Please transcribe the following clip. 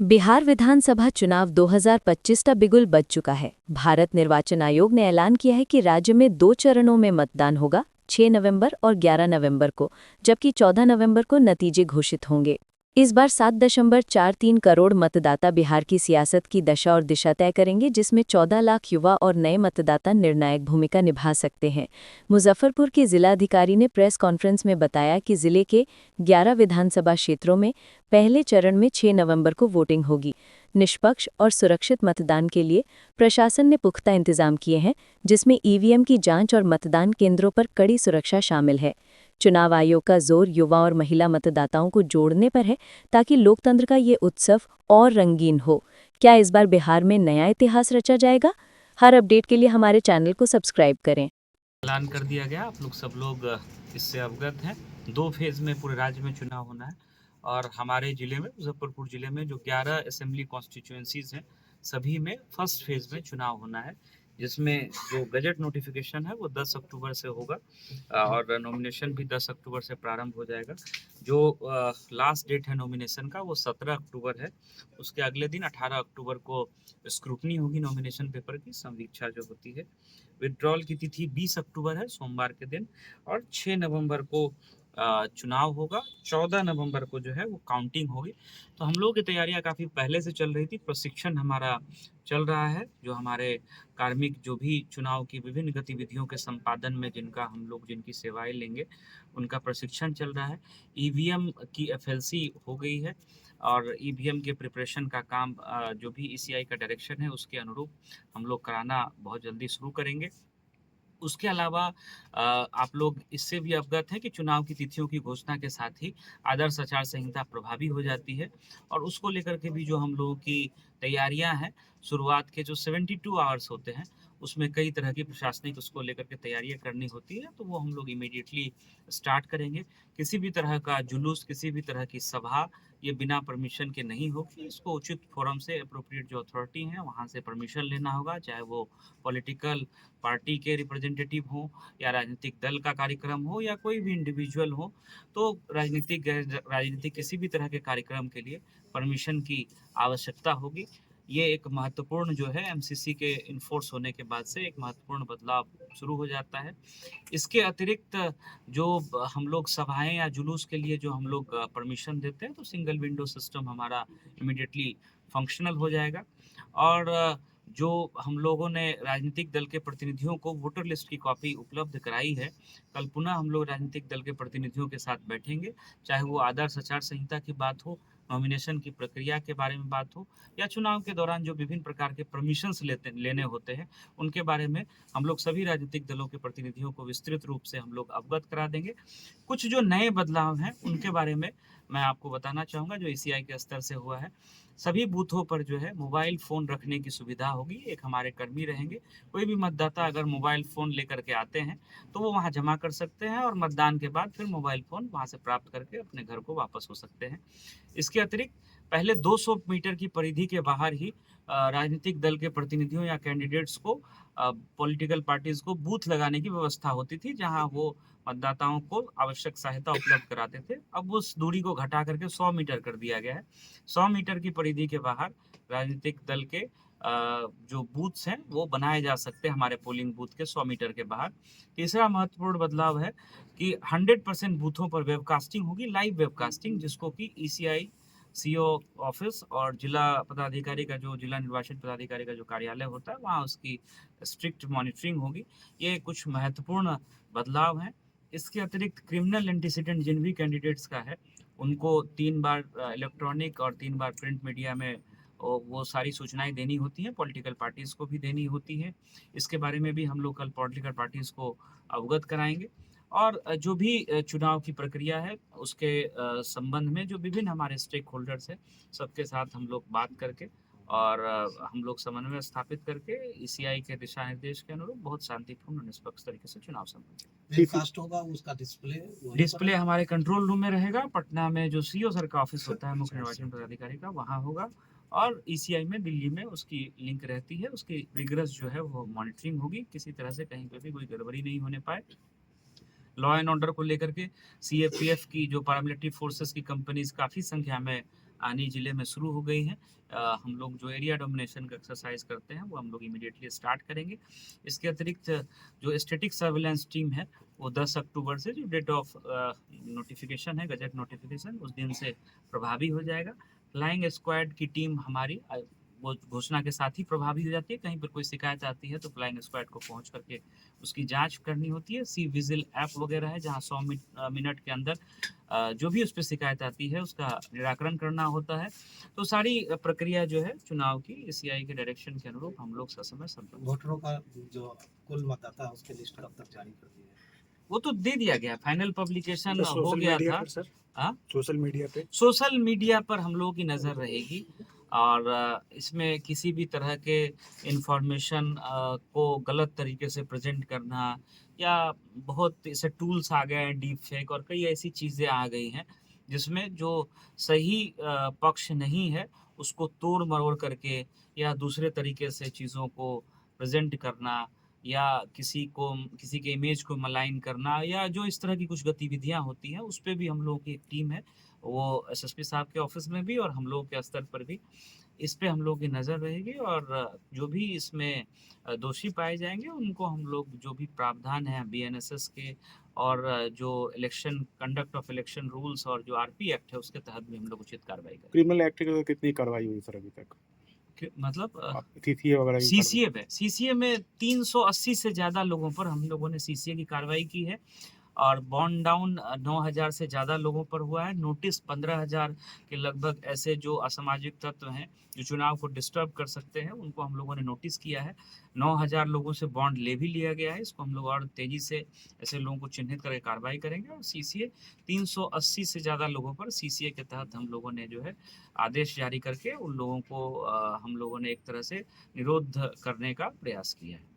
बिहार विधानसभा चुनाव 2025 का बिगुल बज चुका है। भारत निर्वाचन आयोग ने ऐलान किया है कि राज्य में 2 चरणों में मतदान होगा, 6 नवंबर और 11 नवंबर को, जबकि 14 नवंबर को नतीजे घोषित होंगे। इस बार 7.43 करोड़ मतदाता बिहार की सियासत की दशा और दिशा तय करेंगे, जिसमें 14 लाख युवा और नए मतदाता निर्णायक भूमिका निभा सकते हैं। मुजफ्फरपुर के जिलाधिकारी ने प्रेस कॉन्फ्रेंस में बताया कि जिले के 11 विधानसभा क्षेत्रों में पहले चरण में 6 नवंबर को वोटिंग होगी। निष्पक्ष और सुरक्षित मतदान के लिए प्रशासन ने पुख्ता इंतजाम किए हैं, जिसमें ईवीएम की जांच और मतदान केंद्रों पर कड़ी सुरक्षा शामिल है। चुनाव आयोग का जोर युवा और महिला मतदाताओं को जोड़ने पर है, ताकि लोकतंत्र का ये उत्सव और रंगीन हो। क्या इस बार बिहार में नया इतिहास रचा जाएगा? हर अपडेट के लिए हमारे चैनल को सब्सक्राइब करें। ऐलान कर दिया गया, आप लोग सब लोग इससे अवगत हैं। 2 फेज़ में पूरे राज्य में चुनाव होना है और हमारे ज़िले में, मुजफ्फरपुर ज़िले में जो 11 असेंबली कॉन्स्टिट्यूएंसीज़ हैं, सभी में फर्स्ट फेज़ में चुनाव होना है, जिसमें जो गजट नोटिफिकेशन है वो 10 अक्टूबर से होगा और नॉमिनेशन भी 10 अक्टूबर से प्रारंभ हो जाएगा। जो लास्ट डेट है नॉमिनेशन का वो 17 अक्टूबर है। उसके अगले दिन 18 अक्टूबर को स्क्रूटनी होगी नॉमिनेशन पेपर की, संवीक्षा जो होती है। विड्रॉल की तिथि 20 अक्टूबर है, सोमवार के दिन, और 6 नवंबर को चुनाव होगा। 14 नवंबर को जो है वो काउंटिंग होगी। तो हम लोगों की तैयारियां काफ़ी पहले से चल रही थी। प्रशिक्षण हमारा चल रहा है, जो हमारे कार्मिक जो भी चुनाव की विभिन्न गतिविधियों के संपादन में जिनकी सेवाएं लेंगे, उनका प्रशिक्षण चल रहा है। ईवीएम की एफएलसी हो गई है और ईवीएम के प्रिपरेशन का काम जो भी ईसीआई का डायरेक्शन है उसके अनुरूप हम लोग कराना बहुत जल्दी शुरू करेंगे। उसके अलावा आप लोग इससे भी अवगत हैं कि चुनाव की तिथियों की घोषणा के साथ ही आदर्श आचार संहिता प्रभावी हो जाती है और उसको लेकर के भी जो हम लोगों की तैयारियां हैं, शुरुआत के जो 72 आवर्स होते हैं उसमें कई तरह की प्रशासनिक उसको लेकर के तैयारियां करनी होती है, तो वो हम लोग इमीडिएटली स्टार्ट करेंगे। किसी भी तरह का जुलूस, किसी भी तरह की सभा ये बिना परमिशन के नहीं होगी। इसको उचित फोरम से, अप्रोप्रिएट जो अथॉरिटी है वहाँ से परमिशन लेना होगा, चाहे वो पॉलिटिकल पार्टी के रिप्रेजेंटेटिव हो या राजनीतिक दल का कार्यक्रम हो या कोई भी इंडिविजुअल हो। तो राजनीतिक किसी भी तरह के कार्यक्रम के लिए परमिशन की आवश्यकता होगी। ये एक महत्वपूर्ण जो है एमसीसी के इन्फोर्स होने के बाद से एक महत्वपूर्ण बदलाव शुरू हो जाता है। इसके अतिरिक्त जो हम लोग सभाएं या जुलूस के लिए जो हम लोग परमिशन देते हैं, तो सिंगल विंडो सिस्टम हमारा इमिडिएटली फंक्शनल हो जाएगा। और जो हम लोगों ने राजनीतिक दल के प्रतिनिधियों को वोटर लिस्ट की कॉपी उपलब्ध कराई है, कल पुनः हम लोग राजनीतिक दल के प्रतिनिधियों के साथ बैठेंगे, चाहे वो आदर्श आचार संहिता की बात हो, नॉमिनेशन की प्रक्रिया के बारे में बात हो, या चुनाव के दौरान जो विभिन्न प्रकार के परमिशंस लेने होते हैं उनके बारे में हम लोग सभी राजनीतिक दलों के प्रतिनिधियों को विस्तृत रूप से हम लोग अवगत करा देंगे। कुछ जो नए बदलाव हैं उनके बारे में मैं आपको बताना चाहूँगा, जो ईसीआई के स्तर से हुआ है। सभी बूथों पर जो है मोबाइल फ़ोन रखने की सुविधा होगी। एक हमारे कर्मी रहेंगे, कोई भी मतदाता अगर मोबाइल फ़ोन लेकर के आते हैं तो वो वहाँ जमा कर सकते हैं और मतदान के बाद फिर मोबाइल फ़ोन वहाँ से प्राप्त करके अपने घर को वापस हो सकते हैं। इसके अतिरिक्त पहले 200 मीटर की परिधि के बाहर ही राजनीतिक दल के प्रतिनिधियों या कैंडिडेट्स को, पॉलिटिकल पार्टीज को बूथ लगाने की व्यवस्था होती थी, जहां वो मतदाताओं को आवश्यक सहायता उपलब्ध कराते थे। अब उस दूरी को घटा करके 100 मीटर कर दिया गया है। 100 मीटर की परिधि के बाहर राजनीतिक दल के जो बूथ्स हैं वो बनाए जा सकते हैं, हमारे पोलिंग बूथ के 100 मीटर के बाहर। तीसरा महत्वपूर्ण बदलाव है कि 100% बूथों पर वेबकास्टिंग होगी, लाइव वेबकास्टिंग, जिसको कि ईसीआई सीओ ऑफिस और जिला पदाधिकारी का, जो जिला निर्वाचन पदाधिकारी का जो कार्यालय होता है वहाँ उसकी स्ट्रिक्ट मॉनिटरिंग होगी। ये कुछ महत्वपूर्ण बदलाव हैं। इसके अतिरिक्त क्रिमिनल एंटीसीडेंट जिन भी कैंडिडेट्स का है उनको 3 बार इलेक्ट्रॉनिक और 3 बार प्रिंट मीडिया में वो सारी सूचनाएं देनी होती हैं, पॉलिटिकल पार्टीज को भी देनी होती है। इसके बारे में भी हम लोग कल पॉलिटिकल पार्टीज को अवगत कराएंगे। और जो भी चुनाव की प्रक्रिया है उसके संबंध में जो विभिन्न हमारे स्टेक होल्डर्स हैं, सबके साथ हम लोग बात करके और हम लोग समन्वय स्थापित करके ईसीआई के दिशा निर्देश के अनुरूप बहुत शांतिपूर्ण निष्पक्ष तरीके से चुनाव संपन्न वेबकास्ट होगा, उसका डिस्प्ले हमारे कंट्रोल रूम में रहेगा। पटना में जो सीओ सर का ऑफिस होता है, मुख्य निर्वाचन पदाधिकारी का, वहाँ होगा। और ईसीआई में दिल्ली में उसकी लिंक रहती है, उसकी रिगरस जो है वो मॉनिटरिंग होगी, किसी तरह से कहीं पर भी कोई गड़बड़ी नहीं होने पाए। लॉ एंड ऑर्डर को लेकर के सीएपीएफ की जो पैरामिलिट्री फोर्सेस की कंपनीज काफ़ी संख्या में आनी जिले में शुरू हो गई हैं। हम लोग जो एरिया डोमिनेशन का एक्सरसाइज करते हैं वो हम लोग इमीडिएटली स्टार्ट करेंगे। इसके अतिरिक्त जो स्टैटिक सर्विलेंस टीम है वो 10 अक्टूबर से, जो डेट ऑफ नोटिफिकेशन है, गजट नोटिफिकेशन, उस दिन से प्रभावी हो जाएगा। फ्लाइंग स्क्वाड की टीम हमारी वो घोषणा के साथ ही प्रभावी हो जाती है। कहीं पर कोई शिकायत आती है तो फ्लाइंग स्क्वाड को पहुंच करके उसकी जांच करनी होती है। सी विजिल ऐप वगैरह है जहां 100 मिनट के अंदर जो भी उस पर शिकायत आती है उसका निराकरण करना होता है। तो सारी प्रक्रिया जो है चुनाव की सीआई के डायरेक्शन के अनुरूप हम लोग ससमय संपन्न। वोटरों का जो कुल मतदाता है उसके लिस्ट कब तक जारी कर दी है? वो तो दे दिया गया, फाइनल पब्लिकेशन हो सोशल गया मीडिया था। पर सर, हाँ? सोशल मीडिया पे सोशल मीडिया पर हम लोगों की नज़र रहेगी और इसमें किसी भी तरह के इंफॉर्मेशन को गलत तरीके से प्रेजेंट करना, या बहुत ऐसे टूल्स आ गए हैं डीप फेक और कई ऐसी चीज़ें आ गई हैं जिसमें जो सही पक्ष नहीं है उसको तोड़ मरोड़ करके या दूसरे तरीके से चीज़ों को प्रेजेंट करना, या किसी के इमेज को मलाइन करना, या जो इस तरह की कुछ गतिविधियां होती हैं उस पर भी हम लोगों की एक टीम है, वो एसएसपी साहब के ऑफिस में भी और हम लोगों के स्तर पर भी इस पे हम लोग की नज़र रहेगी। और जो भी इसमें दोषी पाए जाएंगे उनको हम लोग जो भी प्रावधान है बीएनएसएस के और जो election conduct of election rules और जो आरपी एक्ट है उसके तहत भी हम लोग उचित कार्रवाई करेंगे। क्रिमिनल एक्ट की कितनी कार्रवाई हुई सर अभी तक? मतलब सीसीए वगैरह की सीसीए में 380 से ज़्यादा लोगों पर हम लोगों ने सीसीए की कार्रवाई की है और बॉन्ड डाउन 9,000 से ज़्यादा लोगों पर हुआ है। नोटिस 15,000 के लगभग ऐसे जो असामाजिक तत्व हैं जो चुनाव को डिस्टर्ब कर सकते हैं उनको हम लोगों ने नोटिस किया है। 9,000 लोगों से बॉन्ड ले भी लिया गया है। इसको हम लोग और तेज़ी से ऐसे लोगों को चिन्हित करके कार्रवाई करेंगे और सीसीए 380 से ज़्यादा लोगों पर सीसीए के तहत हम लोगों ने जो है आदेश जारी करके उन लोगों को हम लोगों ने एक तरह से निरोध करने का प्रयास किया है।